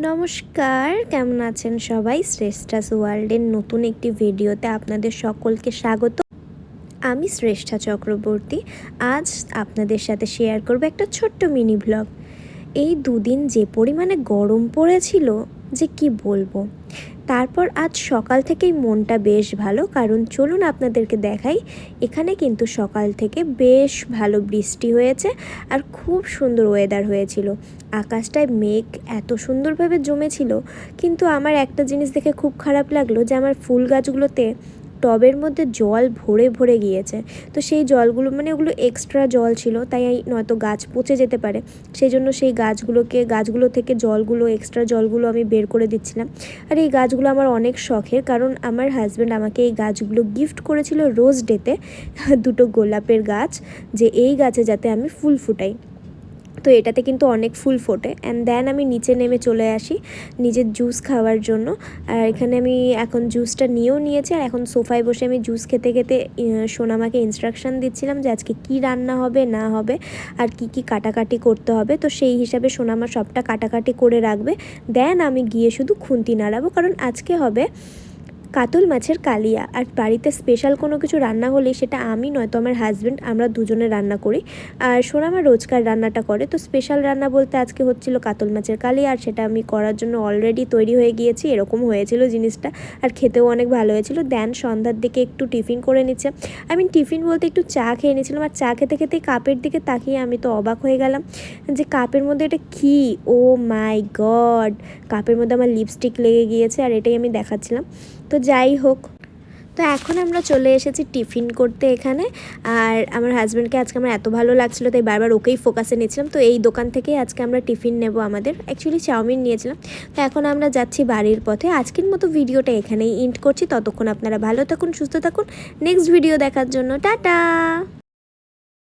নমস্কার, কেমন আছেন সবাই? শ্রেষ্ঠাস ওয়ার্ল্ডের নতুন একটি ভিডিওতে আপনাদের সকলকে স্বাগত। আমি শ্রেষ্ঠা চক্রবর্তী। আজ আপনাদের সাথে শেয়ার করব একটা ছোট্ট মিনি ব্লগ। এই দুদিন যে পরিমাণে গরম পড়েছিল যে কি বলবো। তারপর আজ সকাল থেকেই মনটা বেশ ভালো, কারণ চলুন আপনাদেরকে দেখাই। এখানে কিন্তু সকাল থেকে বেশ ভালো বৃষ্টি হয়েছে আর খুব সুন্দর ওয়েদার হয়েছিল। আকাশটায় মেঘ এত সুন্দরভাবে জমেছিল, কিন্তু আমার একটা জিনিস দেখে খুব খারাপ লাগলো যে আমার ফুল গাছগুলোতে টবের মধ্যে জল ভরে ভরে গিয়েছে। তো সেই জলগুলো ওগুলো এক্সট্রা জল ছিল, তাই নয়তো গাছ পচে যেতে পারে। সেই জন্য সেই গাছগুলো থেকে এক্সট্রা জলগুলো আমি বের করে দিচ্ছিলাম। আর এই গাছগুলো আমার অনেক শখের, কারণ আমার হাজব্যান্ড আমাকে এই গাছগুলো গিফট করেছিল রোজ ডেতে, দুটো গোলাপের গাছ, যে এই গাছে যাতে আমি ফুল ফুটাই। তো এটাতে কিন্তু অনেক ফুল ফোটে। অ্যান্ড দেন আমি নিচে নেমে চলে আসি নিজের জুস খাওয়ার জন্য। আর এখানে আমি এখন জুসটা নিয়েও নিয়েছি, আর এখন সোফায় বসে আমি জুস খেতে খেতে সোনামাকে ইনস্ট্রাকশান দিচ্ছিলাম যে আজকে কী রান্না হবে না হবে আর কি কাটাকাটি করতে হবে। তো সেই হিসাবে সোনামা সবটা কাটাকাটি করে রাখবে। দেন আমি গিয়ে শুধু খুন্তি নাড়াবো, কারণ আজকে হবে কাতল মাছের কালিয়া। আর বাড়িতে স্পেশাল কোনো কিছু রান্না হলে সেটা আমি নয়তো আমার হাজব্যান্ড, আমরা দুজনে রান্না করি। আর সোনামা রোজকার রান্নাটা করে। তো স্পেশাল রান্না বলতে আজকে হচ্ছিল কাতল মাছের কালিয়া, আর সেটা আমি করার জন্য অলরেডি তৈরি হয়ে গিয়েছি। এরকম হয়েছিল জিনিসটা, আর খেতেও অনেক ভালো হয়েছিল। দেন সন্ধ্যার দিকে একটু টিফিন করে নিচ্ছে। টিফিন বলতে একটু চা খেয়ে নিয়েছিলাম। আর চা খেতে খেতে কাপের দিকে তাকিয়ে আমি তো অবাক হয়ে গেলাম যে কাপের মধ্যে এটা কী, ও মাই গড, কাপের মধ্যে আমার লিপস্টিক লেগে গিয়েছে। আর এটাই আমি দেখাচ্ছিলাম। তো যাই হোক, তো এখন আমরা চলে এসেছি টিফিন করতে এখানে। আর আমার হাজব্যান্ডকে আজকে আমার এত ভালো লাগছিলো, তাই বারবার ওকেই ফোকাসে নিয়েছিলাম। তো এই দোকান থেকেই আজকে আমরা টিফিন নেব, আমাদের অ্যাকচুয়ালি চাউমিন নিয়েছিলাম। তো এখন আমরা যাচ্ছি বাড়ির পথে। আজকের মতো ভিডিওটা এখানেই এন্ড করছি। ততক্ষণ আপনারা ভালো থাকুন, সুস্থ থাকুন। নেক্সট ভিডিও দেখার জন্য টাটা।